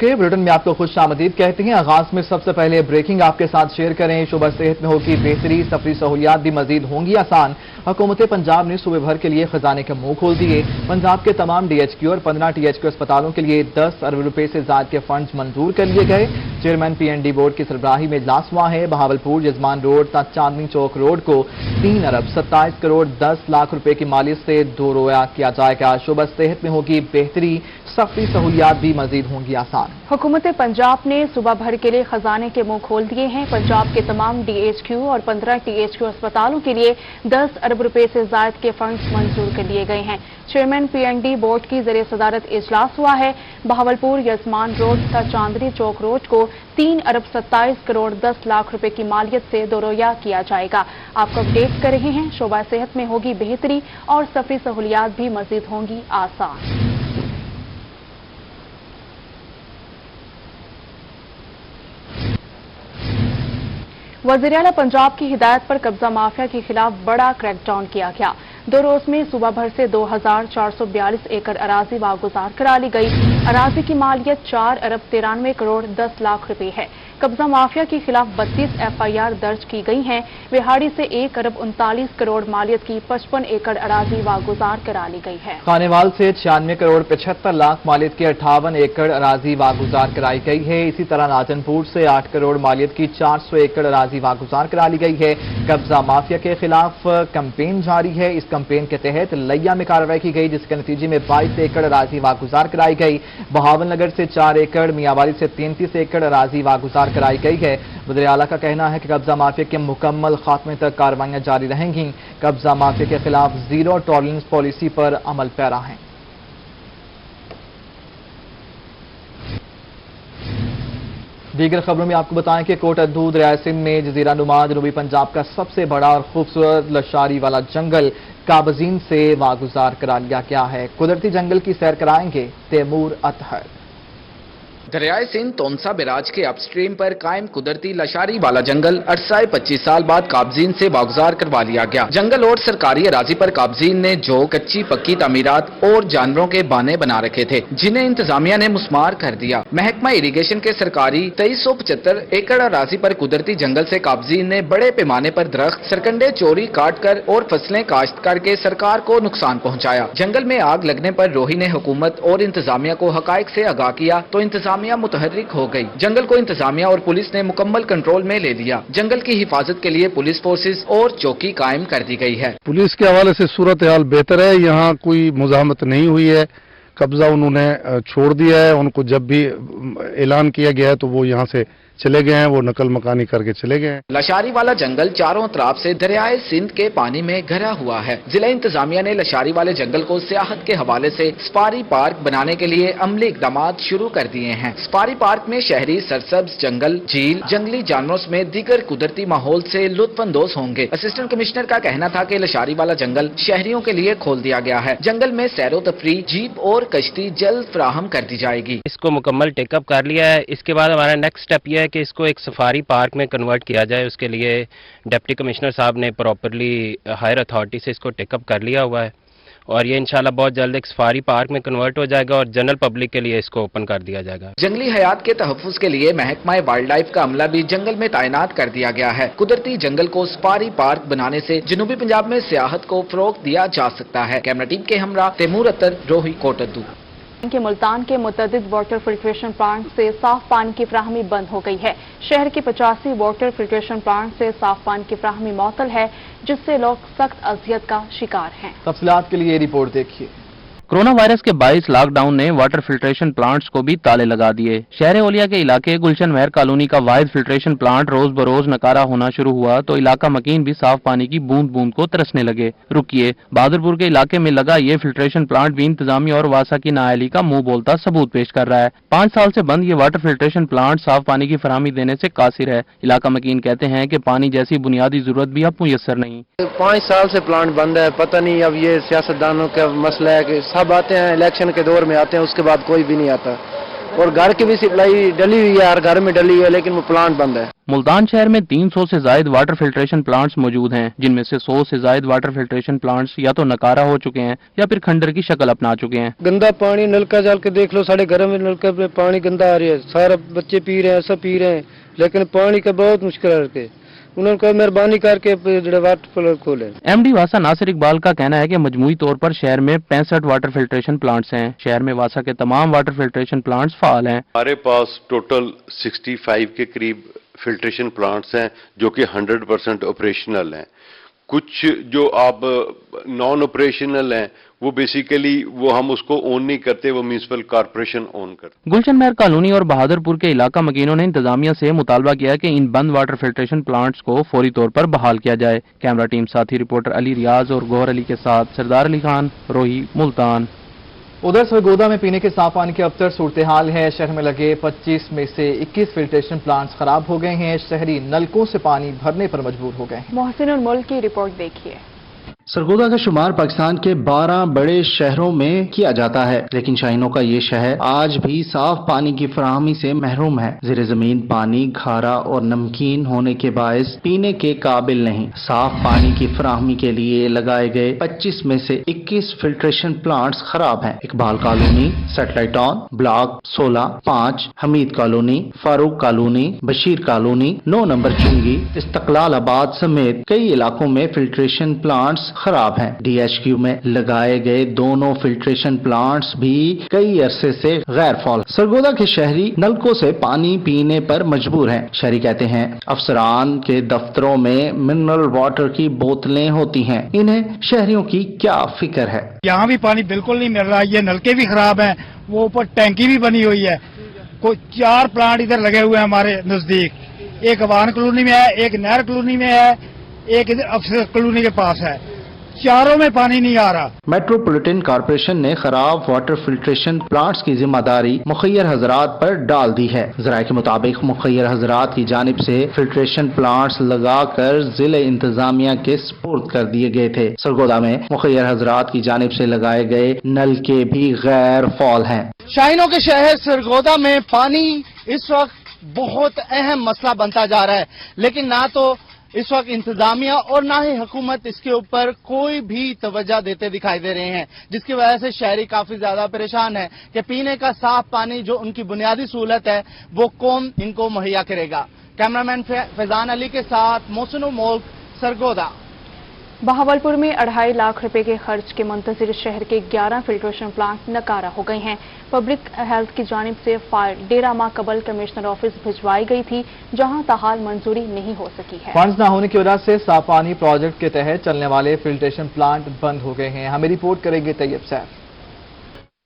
Okay, bulletin में आपको खुश आमदीद कहते हैं। आगाज में सबसे पहले ब्रेकिंग आपके साथ शेयर करें। शोबा सेहत में होगी बेहतरी, सफरी सहूलियात भी मजीद होंगी आसान। हुकूमत पंजाब ने सूबे भर के लिए खजाने के मुंह खोल दिए। पंजाब के तमाम DHQ और 15 THQ अस्पतालों के लिए 10 अरब रुपए से ज्यादा के फंड्स मंजूर कर लिए गए। चेयरमैन PND बोर्ड की सरबराही में इजलास हुआ है। बहावलपुर जजमान रोड तक चांदनी चौक रोड को 3 अरब 27 करोड़ 10 लाख रुपए की मालियत से दोरोया किया जाएगा। शोबा सेहत में होगी बेहतरी, सफरी सहूलियात भी मजीद होंगी आसान। हुकूमत पंजाब ने सूबा भर के लिए खजाने के मुंह खोल दिए हैं। पंजाब के तमाम DHQ और 15 THQ अस्पतालों के लिए 10 अरब रुपए से ज्यादा के फंड्स मंजूर कर लिए गए हैं। चेयरमैन PND बोर्ड की ज़रिए सदारत इजलास हुआ है। बहावलपुर यजमान रोड तथा चांदनी चौक रोड को 3 अरब 27 करोड़ 10 लाख रुपए की मालियत से दोरोया किया जाएगा। आपको अपडेट कर रहे हैं। शोबा सेहत में होगी बेहतरी और सफरी सहूलियात भी मजीद होंगी आसान। वज़ीर आला पंजाब की हिदायत पर कब्जा माफिया के खिलाफ बड़ा क्रैकडाउन किया गया। 2 रोज में सूबा भर से 2442 एकड़ अराजी वागुजार करा ली गई। अराजी की मालियत 4 अरब 93 करोड़ 10 लाख रुपए है। कब्जा माफिया के खिलाफ 32 FIR दर्ज की गई हैं। विहाड़ी से 1 अरब 39 करोड़ मालियत की 55 एकड़ अराजी वागुजार करा ली गई है। खानेवाल से 96 करोड़ 75 लाख मालियत की 58 एकड़ अराजी वागुजार कराई गई है। इसी तरह नाजनपुर से 8 करोड़ मालियत की 400 एकड़ अराजी वागुजार करा ली गई है। कब्जा माफिया के खिलाफ कैंपेन जारी है। इस कैंपेन के तहत लैया में कार्रवाई की गई, जिसके नतीजे में 22 एकड़ अराजी वागुजार कराई गई। बहावल नगर से 4 एकड़, मियांवाली से 33 एकड़ अराजी वागुजार कराई गई है। वज़ीर आला का कहना है कि कब्जा माफिया के मुकम्मल खात्मे तक कार्रवाइयां जारी रहेंगी। कब्जा माफिया के खिलाफ जीरो टॉलरेंस पॉलिसी पर अमल पैरा है। दीगर खबरों में आपको बताएं कि कोटअद्दू दरियाए सिंध में जजीरा नुमा जनूबी पंजाब का सबसे बड़ा और खूबसूरत लशारी वाला जंगल काबजीन से वागुजार करा लिया गया है। कुदरती जंगल की सैर कराएंगे तैमूर अतहर। दरियाए सिंध तोनसा बैराज के अपस्ट्रीम पर कायम कुदरती लशारी वाला जंगल अरसाए 25 साल बाद काबजीन से वागुजार करवा लिया गया। जंगल और सरकारी अराजी पर काबजीन ने जो कच्ची पक्की तामीरात और जानवरों के बाने बना रखे थे, जिन्हें इंतजामिया ने मुस्मार कर दिया। महकमा इरिगेशन के सरकारी 2375 एकड़ अराजी पर कुदरती जंगल से काबजीन ने बड़े पैमाने पर दरख्त सरकंडे चोरी काट कर और फसलें काश्त करके सरकार को नुकसान पहुँचाया। जंगल में आग लगने पर रोही ने हुकूमत और इंतजामिया को हकायक से आगाह किया तो इंतजामिया मुतहर्रिक हो गई। जंगल को इंतजामिया और पुलिस ने मुकम्मल कंट्रोल में ले लिया। जंगल की हिफाजत के लिए पुलिस फोर्सेस और चौकी कायम कर दी गई है। पुलिस के हवाले से सूरत हाल बेहतर है। यहाँ कोई मुजाहमत नहीं हुई है। कब्जा उन्होंने छोड़ दिया है। उनको जब भी ऐलान किया गया है तो वो यहाँ से चले गए हैं, वो नकल मकानी करके चले गए हैं। लशारी वाला जंगल चारों तरफ से दरियाए सिंध के पानी में घिरा हुआ है। जिला इंतजामिया ने लशारी वाले जंगल को सियाहत के हवाले से स्पारी पार्क बनाने के लिए अमली इकदाम शुरू कर दिए हैं। स्पारी पार्क में शहरी सरसब्ज जंगल, झील, जंगली जानवरों समेत दीगर कुदरती माहौल से लुत्फानंदोज होंगे। असिस्टेंट कमिश्नर का कहना था कि लशारी वाला जंगल शहरियों के लिए खोल दिया गया है। जंगल में सैरो तफरी, जीप और कश्ती जल्द फराहम कर दी जाएगी। इसको मुकम्मल टेकअप कर लिया है। इसके बाद हमारा नेक्स्ट स्टेप यह है कि इसको एक सफारी पार्क में कन्वर्ट किया जाए। उसके लिए डिप्टी कमिश्नर साहब ने प्रॉपर्ली हायर अथॉरिटी से इसको टेकअप कर लिया हुआ है और ये इंशाल्लाह बहुत जल्द एक सफारी पार्क में कन्वर्ट हो जाएगा और जनरल पब्लिक के लिए इसको ओपन कर दिया जाएगा। जंगली हयात के तहफ्फुज के लिए महकमा वाइल्ड लाइफ का अमला भी जंगल में तैनात कर दिया गया है। कुदरती जंगल को सफारी पार्क बनाने से जनूबी पंजाब में सियाहत को फरोग दिया जा सकता है। कैमरा टीम के हमरा तैमूर अतर, रोही, कोटअद्दू। के मुल्तान के मुतअद्दिद वाटर फिल्ट्रेशन प्लांट से साफ पानी की फ्राहमी बंद हो गई है। शहर के 85 वाटर फिल्ट्रेशन प्लांट से साफ पानी की फ्राहमी मअतल है, जिससे लोग सख्त अजियत का शिकार हैं। तफसीलात के लिए रिपोर्ट देखिए। कोरोना वायरस के बाइस लॉकडाउन ने वाटर फिल्ट्रेशन प्लांट्स को भी ताले लगा दिए। शहर ओलिया के इलाके गुलशन महर कॉलोनी का वाहिद फिल्ट्रेशन प्लांट रोज बरोज नकारा होना शुरू हुआ तो इलाका मकीन भी साफ पानी की बूंद बूंद को तरसने लगे। रुकिए, बहादुरपुर के इलाके में लगा ये फिल्ट्रेशन प्लांट भी इंतजामिया और वासा की नाअहली का मुंह बोलता सबूत पेश कर रहा है। 5 साल से बंद ये वाटर फिल्ट्रेशन प्लांट साफ पानी की फराहमी देने से कासिर है। इलाका मकीन कहते हैं कि पानी जैसी बुनियादी जरूरत भी अब मुयसर नहीं। 5 साल से प्लांट बंद है। पता नहीं अब ये सियासतदानों का मसला है कि सब आते हैं इलेक्शन के दौर में आते हैं, उसके बाद कोई भी नहीं आता। और घर की भी सप्लाई डली हुई है, हर घर में डली है, लेकिन वो प्लांट बंद है। मुल्तान शहर में 300 से जायद वाटर फिल्ट्रेशन प्लांट्स मौजूद हैं, जिनमें से 100 से जायद वाटर फिल्ट्रेशन प्लांट्स या तो नकारा हो चुके हैं या फिर खंडर की शक्ल अपना चुके हैं। गंदा पानी नलका जल के देख लो, साढ़े घर में नलके पे पानी गंदा आ रहा है, सारा बच्चे पी रहे हैं, सब पी रहे हैं, लेकिन पानी का बहुत मुश्किल है। उन्होंने कहा मेहरबानी करके वाटर प्लांट खोले। एमडी वासा नासिर इकबाल का कहना है कि मजमूई तौर पर शहर में 65 वाटर फिल्ट्रेशन प्लांट्स हैं। शहर में वासा के तमाम वाटर फिल्ट्रेशन प्लांट्स फाल हैं। हमारे पास टोटल 65 के करीब फिल्ट्रेशन प्लांट्स हैं जो कि 100% ऑपरेशनल हैं। कुछ जो आप नॉन ऑपरेशनल हैं वो बेसिकली वो हम उसको ओन नहीं करते, वो म्यूनिसिपल कॉर्पोरेशन ओन करते। गुलशन महर कॉलोनी और बहादुरपुर के इलाका मकीनों ने इंतजामिया से मुतालबा किया कि इन बंद वाटर फिल्ट्रेशन प्लांट्स को फौरी तौर पर बहाल किया जाए। कैमरा टीम साथी रिपोर्टर अली रियाज और गौहर अली के साथ सरदार अली खान, रोही, मुल्तान। उधर सरगोदा में पीने के साफ पानी की अबतर सूरत हाल है। शहर में लगे 25 में से 21 फिल्ट्रेशन प्लांट्स खराब हो गए हैं। शहरी नलकों से पानी भरने पर मजबूर हो गए हैं। मोहसिन और मुल्क की रिपोर्ट देखिए। सरगोदा का शुमार पाकिस्तान के 12 बड़े शहरों में किया जाता है, लेकिन शाहीनों का ये शहर आज भी साफ पानी की फराहमी से महरूम है। ज़ेरे ज़मीन पानी खारा और नमकीन होने के बायस पीने के काबिल नहीं। साफ पानी की फराहमी के लिए लगाए गए 25 में से 21 फिल्ट्रेशन प्लांट्स खराब हैं। Iqbal colony, satellite town, block 16, 5, Hamid colony, Farooq colony, Bashir colony, 9 number चुंगी, इस्तकलाल आबाद समेत कई इलाकों में फिल्ट्रेशन प्लांट्स खराब हैं। डीएचक्यू में लगाए गए दोनों फिल्ट्रेशन प्लांट्स भी कई अरसे से गैर फाल। सरगोदा के शहरी नलकों से पानी पीने पर मजबूर हैं। शहरी कहते हैं अफसरान के दफ्तरों में मिनरल वाटर की बोतलें होती हैं, इन्हें शहरियों की क्या फिक्र है। यहाँ भी पानी बिल्कुल नहीं मिल रहा, ये नलके भी खराब हैं, वो ऊपर टैंकी भी बनी हुई है। कोई 4 प्लांट इधर लगे हुए हैं हमारे नजदीक, एक अवान कॉलोनी में है, एक नहर कॉलोनी में है, एक इधर अफसर कॉलोनी के पास है। चारों में पानी नहीं आ रहा। मेट्रोपॉलिटन कॉर्पोरेशन ने खराब वाटर फिल्ट्रेशन प्लांट्स की जिम्मेदारी मुखैर हजरात पर डाल दी है। ज़राए के मुताबिक मुखैर हजरात की जानिब से फिल्ट्रेशन प्लांट्स लगाकर जिले इंतजामिया के सुपुर्द कर दिए गए थे। सरगोदा में मुखैर हजरात की जानिब से लगाए गए नलके भी गैर फाल हैं। शाहीनों के शहर सरगोदा में पानी इस वक्त बहुत अहम मसला बनता जा रहा है, लेकिन ना तो इस वक्त इंतजामिया और ना ही हुकूमत इसके ऊपर कोई भी तवज्जो देते दिखाई दे रहे हैं, जिसकी वजह से शहरी काफी ज्यादा परेशान है कि पीने का साफ पानी जो उनकी बुनियादी सहूलत है वो कौन इनको मुहैया करेगा। कैमरामैन फैजान अली के साथ मोहसिन मोल्क, सरगोदा। बहावलपुर में 2.5 लाख रुपए के खर्च के मुंतजिर शहर के 11 फिल्ट्रेशन प्लांट नकारा हो गए हैं। पब्लिक हेल्थ की जानिब से फाइल डेरा माँ कबल कमिश्नर ऑफिस भिजवाई गई थी, जहां ताहाल मंजूरी नहीं हो सकी है। फंड्स न होने की वजह से साफ पानी प्रोजेक्ट के तहत चलने वाले फिल्ट्रेशन प्लांट बंद हो गए हैं। हमें रिपोर्ट करेंगे तैयब सैफ।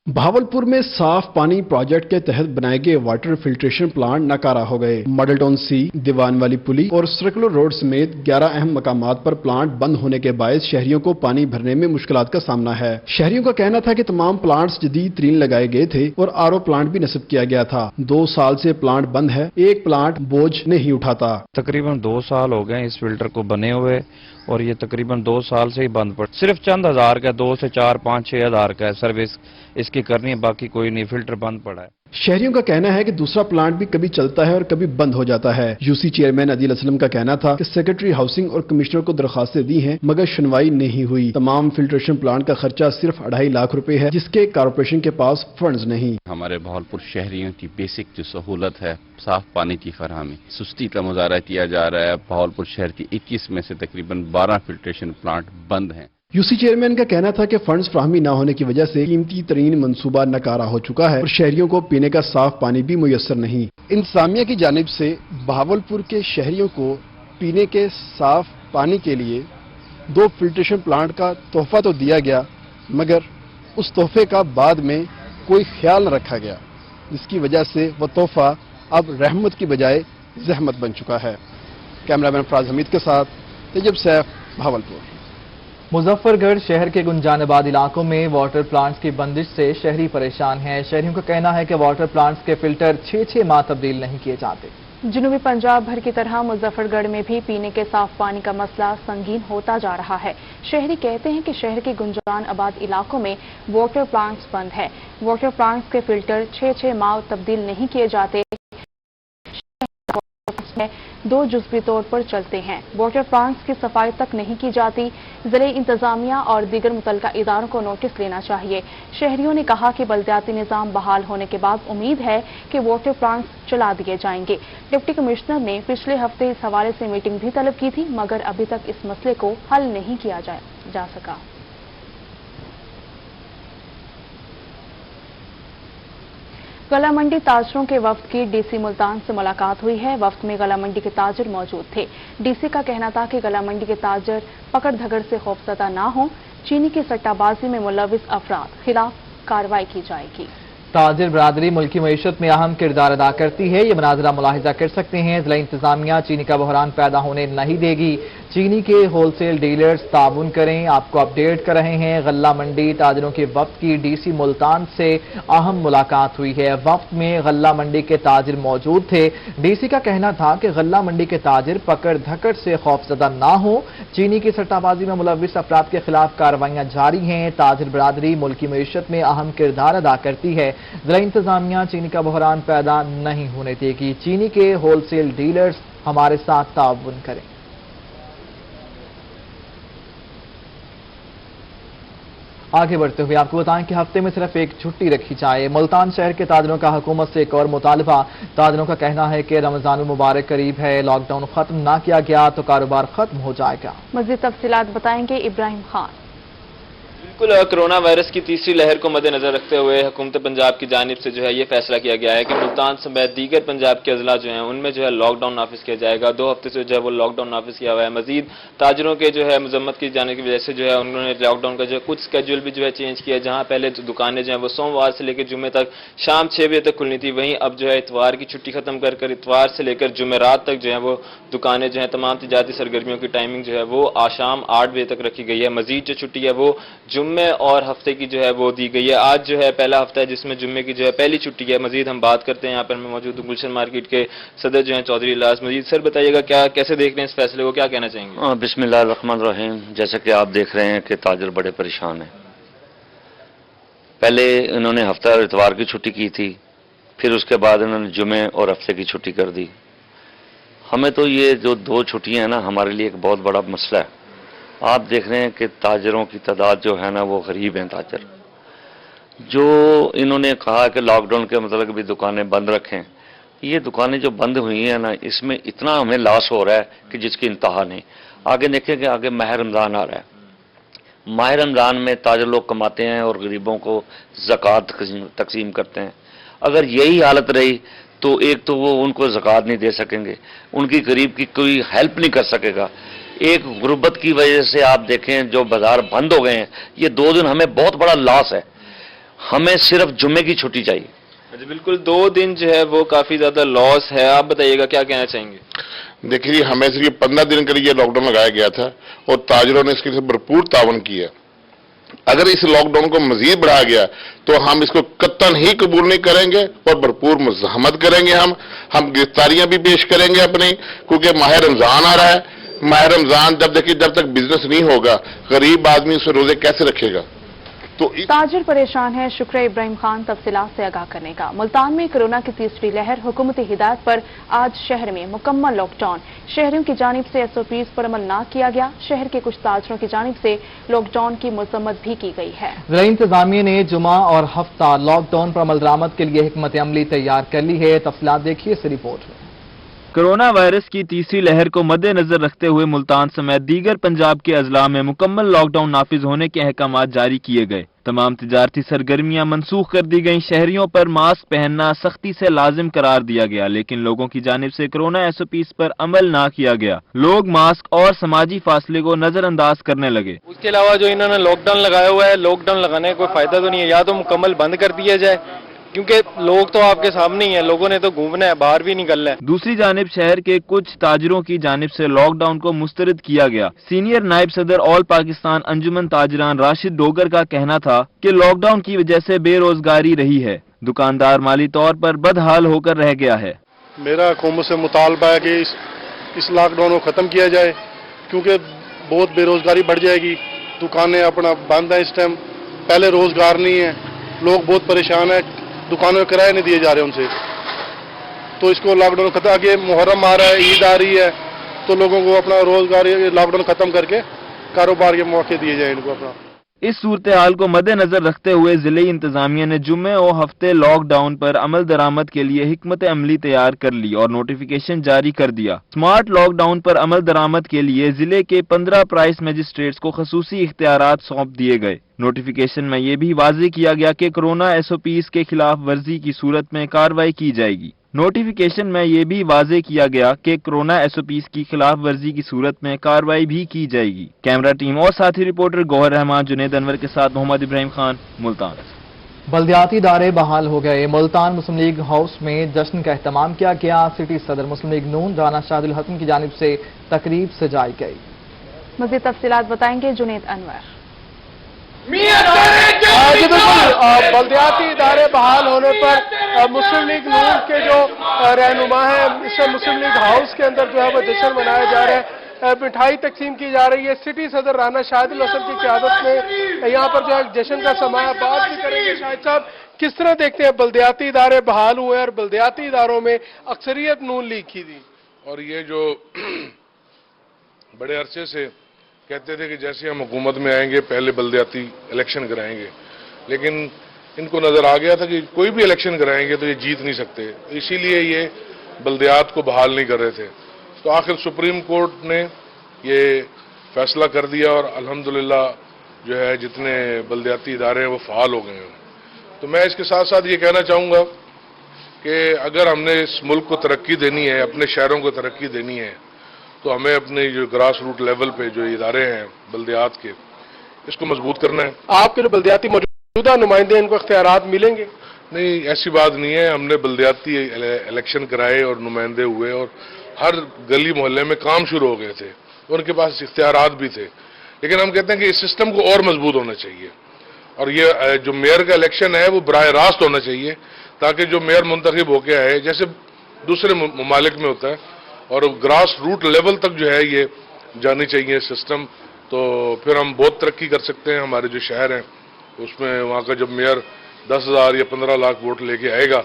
बहावलपुर में साफ पानी प्रोजेक्ट के तहत बनाए गए वाटर फिल्ट्रेशन प्लांट नकारा हो गए। मॉडल टाउन सी, दीवान वाली पुली और सर्कुलर रोड समेत 11 अहम मकामात पर प्लांट बंद होने के बायस शहरियों को पानी भरने में मुश्किलात का सामना है। शहरियों का कहना था कि तमाम प्लांट्स जदीद तरीन लगाए गए थे और आरओ प्लांट भी नस्ब किया गया था। 2 साल से प्लांट बंद है, एक प्लांट बोझ नहीं उठाता। तकरीबन 2 साल हो गए इस फिल्टर को बने हुए और ये तकरीबन 2 साल से ही बंद पड़, सिर्फ चंद हजार का 2 से 4, 5, 6 हजार का सर्विस इसकी करनी है, बाकी कोई नहीं, फिल्टर बंद पड़ा है। शहरियों का कहना है कि दूसरा प्लांट भी कभी चलता है और कभी बंद हो जाता है। यूसी चेयरमैन अदील असलम का कहना था कि सेक्रेटरी हाउसिंग और कमिश्नर को दरखास्तें दी हैं मगर सुनवाई नहीं हुई। तमाम फिल्ट्रेशन प्लांट का खर्चा सिर्फ 2.5 लाख रुपए है, जिसके कारपोरेशन के पास फंड्स नहीं। हमारे बहावलपुर शहरियों की बेसिक जो सहूलत है साफ पानी की फरहमी, सुस्ती का मुजाहरा किया जा रहा है। बहावलपुर शहर की 21 में से तकरीबन 12 फिल्ट्रेशन प्लांट बंद हैं। यूसी चेयरमैन का कहना था कि फंड्स फ्राहमी न होने की वजह से कीमती तरीन मंसूबा नकारा हो चुका है और शहरियों को पीने का साफ पानी भी मुयस्सर नहीं। इंतजामिया की जानिब से बहावलपुर के शहरियों को पीने के साफ पानी के लिए 2 फिल्ट्रेशन प्लांट का तोहफा तो दिया गया, मगर उस तोहफे का बाद में कोई ख्याल न रखा गया, जिसकी वजह से वह तोहफा अब रहमत की बजाय जहमत बन चुका है। कैमरामैन फराज हमीद के साथ तैयब सैफ, बहावलपुर। मुजफ्फरगढ़ शहर के गुंजानाबाद इलाकों में वाटर प्लांट्स की बंदिश से शहरी परेशान हैं। शहरियों का कहना है कि वाटर प्लांट्स के फिल्टर 6-6 माह तब्दील नहीं किए जाते। जनूबी पंजाब भर की तरह मुजफ्फरगढ़ में भी पीने के साफ पानी का मसला संगीन होता जा रहा है। शहरी कहते हैं कि शहर के गुंजान आबाद इलाकों में वाटर प्लांट्स बंद है। वाटर प्लांट्स के फिल्टर 6-6 माह तब्दील नहीं किए जाते, 2 जुज़वी तौर पर चलते हैं। वाटर प्लांट्स की सफाई तक नहीं की जाती। जिले इंतजामिया और दीगर मुतल्लिका इदारों को नोटिस लेना चाहिए। शहरियों ने कहा कि बल्दियाती निज़ाम बहाल होने के बाद उम्मीद है कि वाटर प्लांट्स चला दिए जाएंगे। डिप्टी कमिश्नर ने पिछले हफ्ते इस हवाले से मीटिंग भी तलब की थी, मगर अभी तक इस मसले को हल नहीं किया जा सका। गला मंडी ताजरों के वफ्द की डीसी मुल्तान से मुलाकात हुई है। वफ्द में गला मंडी के ताजर मौजूद थे। डीसी का कहना था कि गला मंडी के ताजर पकड़ धकड़ से खौफजदा ना हो। चीनी की सट्टाबाजी में मुलविस अफराद खिलाफ कार्रवाई की जाएगी। ताजिर बरादरी मुल्की मईशत में अहम किरदार अदा करती है। ये मनाजरा मुलाहिजा कर सकते हैं। जिला इंतजामिया चीनी का बहरान पैदा होने नहीं देगी। चीनी के होलसेल डीलर्स ताबुन करें। आपको अपडेट कर रहे हैं। गल्ला मंडी ताजिरों के वफ्द की डीसी मुल्तान से अहम मुलाकात हुई है। वफ्द में गल्ला मंडी के ताजिर मौजूद थे। डीसी का कहना था कि गल्ला मंडी के ताजिर पकड़ धकड़ से खौफजदा ना हो। चीनी की सट्टाबाजी में मुलविस अफराद के खिलाफ कार्रवाइयां जारी हैं। ताजिर बरादरी मुल्की मईशत में अहम किरदार अदा करती है। जिला इंतजामिया चीनी का बहरान पैदा नहीं होने देगी। चीनी के होलसेल डीलर्स हमारे साथ ताउन करें। आगे बढ़ते हुए आपको बताएं कि हफ्ते में सिर्फ एक छुट्टी रखी जाए। मुल्तान शहर के ताजिरों का हुकूमत से एक और मुतालबा। ताजिरों का कहना है कि रमजान मुबारक करीब है, लॉकडाउन खत्म ना किया गया तो कारोबार खत्म हो जाएगा। मज़ीद तफसीलात बताएंगे इब्राहिम खान। बिल्कुल, कोरोना वायरस की तीसरी लहर को मद्देनजर रखते हुए हुकूमत पंजाब की जानिब से जो है ये फैसला किया गया है कि मुल्तान समेत दीगर पंजाब के अजला जो हैं उनमें जो है लॉकडाउन नाफिज किया जाएगा। 2 हफ्ते से जो है वो लॉकडाउन नाफिज किया हुआ है। मजीद ताजरों के जो है मजम्मत की जाने की वजह से जो है उन्होंने लॉकडाउन का जो है कुछ स्केड्यूल भी जो है चेंज किया। जहाँ पहले दुकानें जो है वो सोमवार से लेकर जुम्मे तक शाम 6 बजे तक खुलनी थी, वहीं अब जो है इतवार की छुट्टी खत्म कर इतवार से लेकर जुमेरात तक जो है वो दुकानें जो है तमाम तिजारती सरगर्मियों की टाइमिंग जो है वो शाम 8 बजे तक रखी गई है। मजीद जो छुट्टी है वो जुम्मे और हफ्ते की जो है वो दी गई है। आज जो है पहला हफ्ता है जिसमें जुम्मे की जो है पहली छुट्टी है। मजीद हम बात करते हैं, यहाँ पर मैं मौजूद हूँ गुलशन मार्केट के सदर जो है चौधरी इलास। मजीद सर बताइएगा क्या कैसे देख रहे हैं इस फैसले को, क्या कहना चाहेंगे? बिस्मिल्लाहिर्रहमानिर्रहीम। जैसे कि आप देख रहे हैं कि ताजर बड़े परेशान हैं। पहले इन्होंने हफ्ता इतवार की छुट्टी की थी, फिर उसके बाद इन्होंने जुमे और हफ्ते की छुट्टी कर दी। हमें तो ये जो 2 छुट्टियां हैं ना हमारे लिए एक बहुत बड़ा मसला है। आप देख रहे हैं कि ताजरों की तादाद जो है ना वो गरीब हैं ताजर। जो इन्होंने कहा कि लॉकडाउन के मतलब भी दुकानें बंद रखें, ये दुकानें जो बंद हुई हैं ना इसमें इतना हमें लॉस हो रहा है कि जिसकी इंतहा नहीं। आगे देखें कि आगे माह रमज़ान आ रहा है। माह रमज़ान में ताजर लोग कमाते हैं और गरीबों को ज़कात तकसीम करते हैं। अगर यही हालत रही तो एक तो वो उनको ज़कात नहीं दे सकेंगे, उनकी गरीब की कोई हेल्प नहीं कर सकेगा। एक गुर्बत की वजह से आप देखें जो बाजार बंद हो गए हैं, ये 2 दिन हमें बहुत बड़ा लॉस है। हमें सिर्फ जुम्मे की छुट्टी चाहिए। बिल्कुल, 2 दिन जो है वो काफी ज्यादा लॉस है। आप बताइएगा क्या कहना चाहेंगे? देखिए, हमें सिर्फ 15 दिन के लिए लॉकडाउन लगाया गया था और ताजरों ने इसके लिए भरपूर तावन किया। अगर इस लॉकडाउन को मजीद बढ़ाया गया तो हम इसको कतन ही कबूल नहीं करेंगे और भरपूर मज़ाहमत करेंगे। हम गिरफ्तारियां भी पेश करेंगे अपनी, क्योंकि माह रमजान आ रहा है। माह रमजान जब तक बिजनेस नहीं होगा, गरीब आदमी उसे रोजे कैसे रखेगा? तो ताजिर परेशान है। शुक्र इब्राहिम खान तफसीलात से आगाह करने का। मुल्तान में कोरोना की तीसरी लहर, हुकूमती हिदायत पर आज शहर में मुकम्मल लॉकडाउन। शहरियों की जानिब से SOPs पर अमल न किया गया। शहर के कुछ ताजरों की जानिब से लॉकडाउन की मजम्मत भी की गई है। जिला इंतजामिया ने जुमा और हफ्ता लॉकडाउन पर अमल दरामद के लिए हिकमत अमली तैयार कर ली है। तफसीलात देखिए इस रिपोर्ट में। कोरोना वायरस की तीसरी लहर को मद्देनजर रखते हुए मुल्तान समेत दीगर पंजाब के अजला में मुकम्मल लॉकडाउन नाफिज होने के अहकाम जारी किए गए। तमाम तिजारती सरगर्मियां मनसूख कर दी गईं। शहरियों पर मास्क पहनना सख्ती से लाजिम करार दिया गया, लेकिन लोगों की जानिब से कोरोना SOPs पर अमल ना किया गया। लोग मास्क और समाजी फासले को नजरअंदाज करने लगे। उसके अलावा जो इन्होंने लॉकडाउन लगाया हुआ है, लॉकडाउन लगाने का कोई फायदा तो नहीं है। या तो मुकम्मल बंद कर दिया जाए, क्योंकि लोग तो आपके सामने ही हैं, लोगों ने तो घूमना है, बाहर भी निकलना है। दूसरी जानिब शहर के कुछ ताजिरों की जानिब से लॉकडाउन को मुस्तरद किया गया। सीनियर नायब सदर ऑल पाकिस्तान अंजुमन ताजरान राशिद डोगर का कहना था कि लॉकडाउन की वजह से बेरोजगारी रही है। दुकानदार माली तौर पर बदहाल होकर रह गया है। मेरा हुकूमत से मुतालबा है कि इस लॉकडाउन को ख़त्म किया जाए, क्योंकि बहुत बेरोज़गारी बढ़ जाएगी। दुकानें अपना बंद हैं इस टाइम, पहले रोज़गार नहीं है, लोग बहुत परेशान हैं, दुकानों के किराए नहीं दिए जा रहे उनसे। तो इसको लॉकडाउन खत्म, आगे मुहर्रम आ रहा है, ईद आ रही है, तो लोगों को अपना रोज़गार लॉकडाउन ख़त्म करके कारोबार के मौके दिए जाए इनको अपना। इस सूरत हाल को मद्देनजर रखते हुए जिले इंतजामिया ने जुम्मे और हफ्ते लॉकडाउन पर अमल दरामद के लिए हिकमत अमली तैयार कर ली और नोटिफिकेशन जारी कर दिया। स्मार्ट लॉकडाउन पर अमल दरामद के लिए जिले के 15 प्राइस मजिस्ट्रेट्स को खसूसी इख्तियारात सौंप दिए गए। नोटिफिकेशन में यह भी वाज़ेह किया गया कि कोरोना SOPs के खिलाफ वर्जी की सूरत में कार्रवाई की जाएगी। नोटिफिकेशन में यह भी वाज़ेह किया गया कि कोरोना SOPs की खिलाफ वर्जी की सूरत में कार्रवाई भी की जाएगी। कैमरा टीम और साथी रिपोर्टर गौहर रहमान, जुनेद अनवर के साथ मोहम्मद इब्राहिम खान, मुल्तान। बल्दियाती इदारे बहाल हो गए। मुल्तान मुस्लिम लीग हाउस में जश्न का एहतमाम किया गया। सिटी सदर मुस्लिम लीग नून राना शाहिदुल हसन की जानिब से तकरीब सजाई गई। मज़ीद तफसीलात बताएंगे जुनेद अनवर। बल्दियाती इदारे बहाल होने पर मुस्लिम लीग नून के जो रहनुमा हैं, इससे मुस्लिम लीग हाउस के अंदर जो है वो जश्न मनाया जा रहा है, मिठाई तकसीम की जा रही है। सिटी सदर राना शाहिदुल हसन की क़यादत में यहाँ पर जो है जश्न का समाया। बात भी करेंगे शाहिद साहब, किस तरह देखते हैं बल्दियाती इदारे बहाल हुए और बल्दियाती इदारों में अक्सरियत नून लीग की थी, और ये जो बड़े अरसे से कहते थे कि जैसे हम हुकूमत में आएंगे पहले बल्दियाती इलेक्शन कराएंगे, लेकिन इनको नजर आ गया था कि कोई भी इलेक्शन कराएंगे तो ये जीत नहीं सकते, इसीलिए ये बल्दियात को बहाल नहीं कर रहे थे। तो आखिर सुप्रीम कोर्ट ने ये फैसला कर दिया और अल्हम्दुलिल्लाह जो है जितने बल्दियाती इदारे हैं वो फाल हो गए हैं। तो मैं इसके साथ साथ ये कहना चाहूँगा कि अगर हमने इस मुल्क को तरक्की देनी है, अपने शहरों को तरक्की देनी है, तो हमें अपने जो ग्रास रूट लेवल पे जो इदारे हैं बल्दियात के, इसको मजबूत करना है। आपके जो बल्दियाती मौजूदा नुमाइंदे इनको इख्तियारात मिलेंगे? नहीं, ऐसी बात नहीं है। हमने बल्दियाती इलेक्शन कराए और नुमाइंदे हुए और हर गली मोहल्ले में काम शुरू हो गए थे, उनके पास इख्तियारात भी थे, लेकिन हम कहते हैं कि इस सिस्टम को और मजबूत होना चाहिए और ये जो मेयर का इलेक्शन है वो बराह रास्त होना चाहिए, ताकि जो मेयर मुंतखब होके आए जैसे दूसरे ममालिक में होता है, और ग्रास रूट लेवल तक जो है ये जानी चाहिए सिस्टम। तो फिर हम बहुत तरक्की कर सकते हैं। हमारे जो शहर हैं उसमें वहाँ का जब मेयर 10,000 या 15 लाख वोट लेके आएगा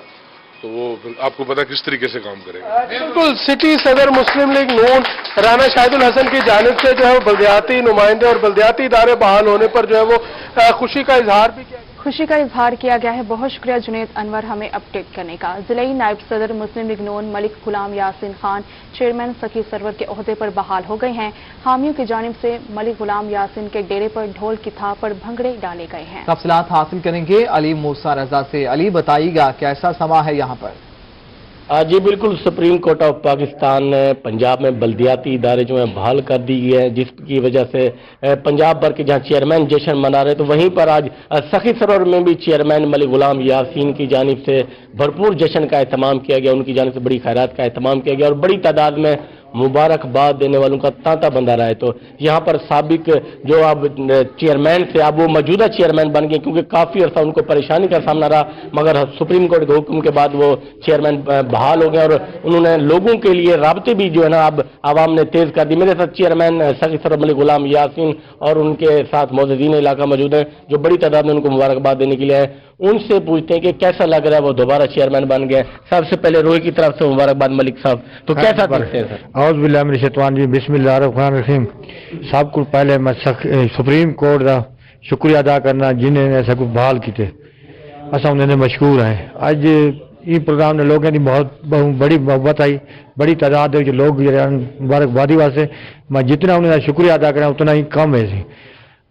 तो वो फिर आपको पता है किस तरीके से काम करेगा। बिल्कुल, सिटी सदर मुस्लिम लीग नून राना शाहिदुल हसन की जानिब से जो है बल्दियाती नुमाइंदे और बल्दियाती इदारे बहाल होने पर जो है वो खुशी का इजहार भी किया। खुशी का इजहार किया गया है। बहुत शुक्रिया जुनेद अनवर हमें अपडेट करने का। जिले नायब सदर मुस्लिम लीग नून मलिक गुलाम यासीन खान चेयरमैन सखी सरवर के ओहदे पर बहाल हो गए हैं। हामियों की जानिब से मलिक गुलाम यासीन के डेरे पर ढोल की थाप पर भंगड़े डाले गए हैं। तफसीलात हासिल करेंगे अली मूसा रजा से। अली, बताइएगा कैसा समा है यहाँ पर? जी बिल्कुल, सुप्रीम कोर्ट ऑफ पाकिस्तान ने पंजाब में बल्दियाती इदारे जो हैं बहाल कर दी है, जिसकी वजह से पंजाब भर के जहां चेयरमैन जश्न मना रहे तो वहीं पर आज सखी सरोवर में भी चेयरमैन मलिक गुलाम यासीन की जानिब से भरपूर जश्न का एहतमाम किया गया। उनकी जानिब से बड़ी खैरात का एहतमाम किया गया और बड़ी तादाद में मुबारकबाद देने वालों का तांता बंधा रहा है। तो यहाँ पर साबिक जो अब चेयरमैन थे अब वो मौजूदा चेयरमैन बन गए, क्योंकि काफ़ी अर्सा उनको परेशानी का सामना रहा, मगर सुप्रीम कोर्ट के हुक्म के बाद वो चेयरमैन बहाल हो गए और उन्होंने लोगों के लिए राब्ते भी जो है ना अब आवाम ने तेज कर दी। मेरे साथ चेयरमैन सखी सरवर मलिक गुलाम यासीन और उनके साथ मौजूदीन इलाका मौजूद हैं जो बड़ी तादाद में उनको मुबारकबाद देने के लिए आए। उनसे पूछते हैं कि कैसा लग रहा है वो दोबारा चेयरमैन बन गए। सबसे पहले रोही की तरफ से मुबारकबाद मलिक साहब, तो कैसा देखते हैं सर? औज़ुबिल्लाहि बिस्मिल्लाहिर्रहमानिर्रहीम। सब को पहले मैं सुप्रीम कोर्ट का शुक्रिया अदा करना जिन्हें ऐसा कुछ बहाल किए, असा उन्हें मशहूर है। अज ये प्रोग्राम ने लोगों की बहुत बड़ी मोहब्बत आई, बड़ी तादाद है जो लोग मुबारकबादी वास्ते मैं जितना उन्हें शुक्रिया अदा करें उतना ही कम है।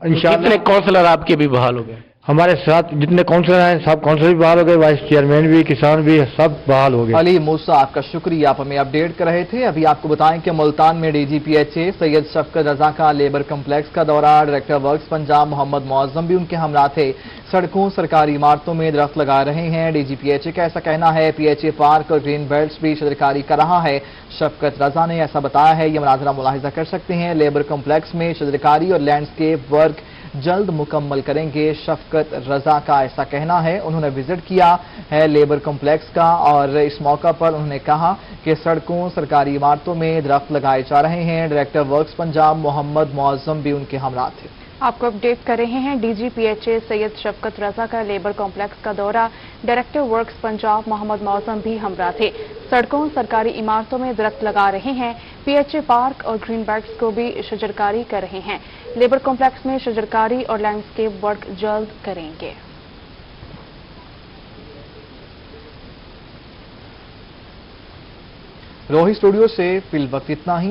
कितने काउंसलर आपके भी बहाल हो गए? हमारे साथ जितने काउंसलर हैं सब काउंसलर भी बहाल हो गए, वाइस चेयरमैन भी, किसान भी, सब बहाल हो गए। अली मूसा, आपका शुक्रिया, आप हमें अपडेट कर रहे थे। अभी आपको बताएं कि मुल्तान में DGPHA सैयद शफकत रजा का लेबर कम्प्लेक्स का दौरा, डायरेक्टर वर्क्स पंजाब मोहम्मद मुअज्जम भी उनके हमरा थे। सड़कों, सरकारी इमारतों में दरख्त लगा रहे हैं। DGPHA का ऐसा कहना है PHA पार्क और ग्रीन बेल्ट भी शजरकारी कर रहा है। शफकत रजा ने ऐसा बताया है, ये मनाजरा मुलाहिजा कर सकते हैं। लेबर कम्प्लेक्स में शजरकारी और लैंडस्केप वर्क जल्द मुकम्मल करेंगे। शफकत रजा का ऐसा कहना है। उन्होंने विजिट किया है लेबर कम्प्लेक्स का और इस मौका पर उन्होंने कहा कि सड़कों सरकारी इमारतों में दरख्त लगाए जा रहे हैं। डायरेक्टर वर्क्स पंजाब मोहम्मद मुअज्जम भी उनके हमरा थे। आपको अपडेट कर रहे हैं। डीजी पीएचए सैयद शफकत रजा का लेबर कॉम्प्लेक्स का दौरा। डायरेक्टर वर्क्स पंजाब मोहम्मद मुअज्जम भी हमरा थे। सड़कों सरकारी इमारतों में दरख्त लगा रहे हैं। पीएचए पार्क और ग्रीन बेल्ट्स को भी शजरकारी कर रहे हैं। लेबर कॉम्प्लेक्स में शजरकारी और लैंडस्केप वर्क जल्द करेंगे। रोही स्टूडियो से फिल वक्त इतना ही।